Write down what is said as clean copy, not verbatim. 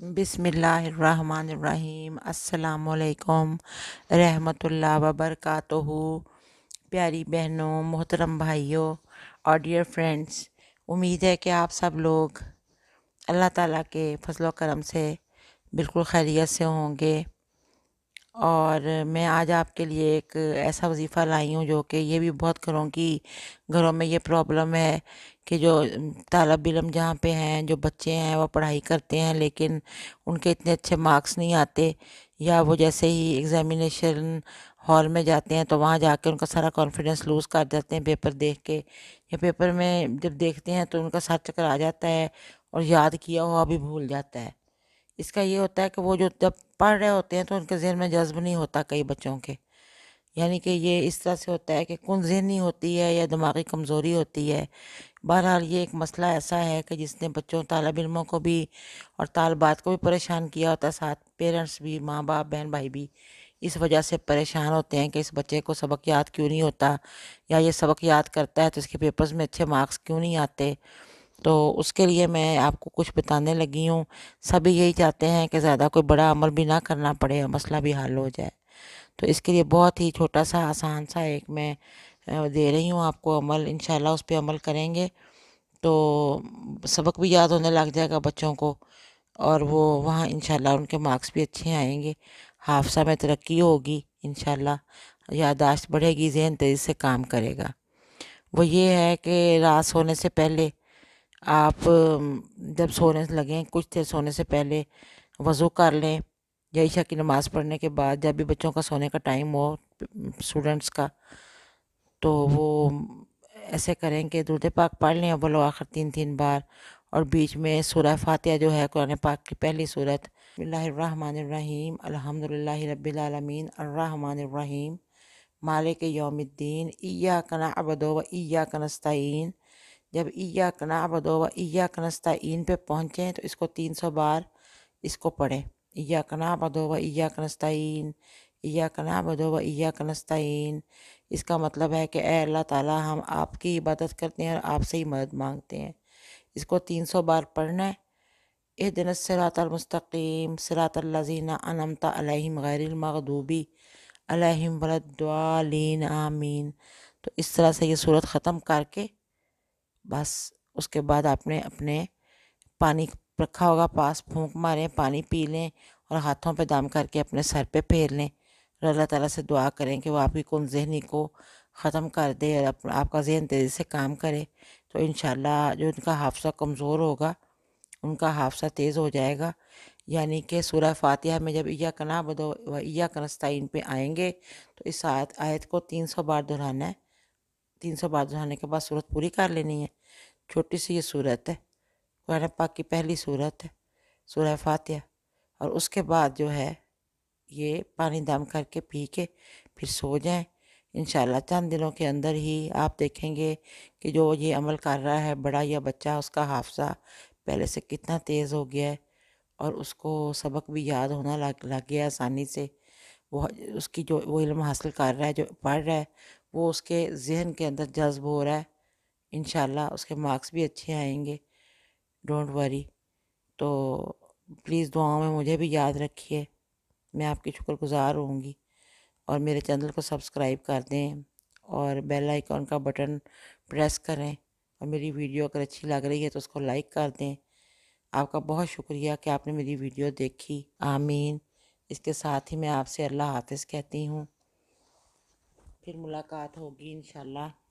बिस्मिल्लाहिर्रहमानिर्रहीम। अस्सलामु अलैकुम रहमतुल्लाह वबरकातुहू। प्यारी बहनों, मोहतरम भाइयों और डियर फ्रेंड्स, उम्मीद है कि आप सब लोग अल्लाह ताला के फजल करम से बिल्कुल खैरियत से होंगे। और मैं आज आपके लिए एक ऐसा वजीफ़ा लाई हूँ जो कि ये भी बहुत घरों में ये प्रॉब्लम है कि जो तालब इलम जहाँ पे हैं, जो बच्चे हैं वो पढ़ाई करते हैं लेकिन उनके इतने अच्छे मार्क्स नहीं आते, या वो जैसे ही एग्ज़ामिनेशन हॉल में जाते हैं तो वहाँ जाके उनका सारा कॉन्फिडेंस लूज़ कर देते हैं पेपर देख के, या पेपर में जब देखते हैं तो उनका सर चक्कर आ जाता है और याद किया हुआ भी भूल जाता है। इसका ये होता है कि वो जो जब पढ़ रहे होते हैं तो उनके ज़हन में जज्ब नहीं होता कई बच्चों के, यानी कि ये इस तरह से होता है कि कौन ज़हनी होती है या दिमागी कमज़ोरी होती है। बहरहाल ये एक मसला ऐसा है कि जिसने बच्चों तालिब इल्मों को भी और तालबात को भी परेशान किया होता है, साथ पेरेंट्स भी, माँ बाप, बहन भाई भी इस वजह से परेशान होते हैं कि इस बच्चे को सबक याद क्यों नहीं होता, या ये सबक याद करता है तो इसके पेपर्स में अच्छे मार्क्स क्यों नहीं आते। तो उसके लिए मैं आपको कुछ बताने लगी हूँ। सभी यही चाहते हैं कि ज़्यादा कोई बड़ा अमल भी ना करना पड़े और मसला भी हल हो जाए। तो इसके लिए बहुत ही छोटा सा आसान सा एक मैं दे रही हूँ आपको अमल, इंशाल्लाह उस पे अमल करेंगे तो सबक भी याद होने लग जाएगा बच्चों को, और वो वहाँ इंशाल्लाह उनके मार्क्स भी अच्छे आएंगे, हाफसा में तरक्की होगी इंशाल्लाह, याददाश्त बढ़ेगी, ज़हन तेज़ी से काम करेगा। वो ये है कि रात सोने से पहले आप जब सोने लगें कुछ देर सोने से पहले वज़ू कर लें, या ईशा की नमाज़ पढ़ने के बाद जब भी बच्चों का सोने का टाइम हो, स्टूडेंट्स का, तो वो ऐसे करें कि दुरूद पाक पढ़ लें अव्वल व आखिर 3 बार, और बीच में सूरह फातिहा जो है कुरान पाक की पहली सूरत, बिस्मिल्लाहिर्रहमानिर्रहीम अल्हम्दुलिल्लाहि रब्बिल आलमीन अर्रहमानिर्रहीम मालिक यौमिद्दीन इय्याका नअबुदु व इय्याका नस्तईन। जब इय्याका नअबुदु व इय्याका नस्तईन पे पहुँचें तो इसको 300 बार इसको पढ़ें। इय्याका नअबुदु व इय्याका नस्तईन, इय्याका नअबुदु व इय्याका नस्तईन। इसका मतलब है कि ए अल्लाह ताला, हम आपकी इबादत करते हैं और आपसे ही मदद मांगते हैं। इसको 300 बार पढ़ना है। इहदिनस सिरातल मुस्तकीम सिरातल लज़ीना अनअमता अलैहिम गैरिल मग़दूबी अलैहिम वलद्दालीन आमीन। तो इस तरह से ये सूरत ख़त्म करके बस उसके बाद आपने अपने पानी रखा होगा पास, फूंक मारें, पानी पी लें और हाथों पे दम करके अपने सर पे फेर लें और अल्लाह ताला से दुआ करें कि वो आपकी कौन ज़हनी को ख़त्म कर दे और आपका ज़हन तेज़ी से काम करे। तो इंशाल्लाह जो उनका हाफसा कमज़ोर होगा उनका हाफसा तेज़ हो जाएगा। यानी कि सूरह फातिहा में जब इय्याका नअबुदु व इय्याका नस्तईन पे आएंगे तो इस आयत को 300 बार दोहराना है। 300 बार दोहराने के बाद सूरत पूरी कर लेनी है। छोटी सी ये सूरत है, कुरान पाक की पहली सूरत है सूरह फातिहा, और उसके बाद जो है ये पानी दम करके पी के फिर सो जाएं। इंशाल्लाह चंद दिनों के अंदर ही आप देखेंगे कि जो ये अमल कर रहा है बड़ा या बच्चा, उसका हाफसा पहले से कितना तेज़ हो गया है और उसको सबक भी याद होना लग गया आसानी से। वो उसकी जो वो इल्म हासिल कर रहा है, जो पढ़ रहा है, वो उसके ज़हन के अंदर जज्ब हो रहा है। इंशाल्लाह उसके मार्क्स भी अच्छे आएंगे, डोंट वरी। तो प्लीज़ दुआओं में मुझे भी याद रखिए, मैं आपकी शुक्रगुज़ार होंगी। और मेरे चैनल को सब्सक्राइब कर दें और बेल आइकॉन का बटन प्रेस करें, और मेरी वीडियो अगर अच्छी लग रही है तो उसको लाइक कर दें। आपका बहुत शुक्रिया कि आपने मेरी वीडियो देखी। आमीन। इसके साथ ही मैं आपसे अल्लाह हाफ़िज़ कहती हूँ। फिर मुलाकात होगी इंशाल्लाह।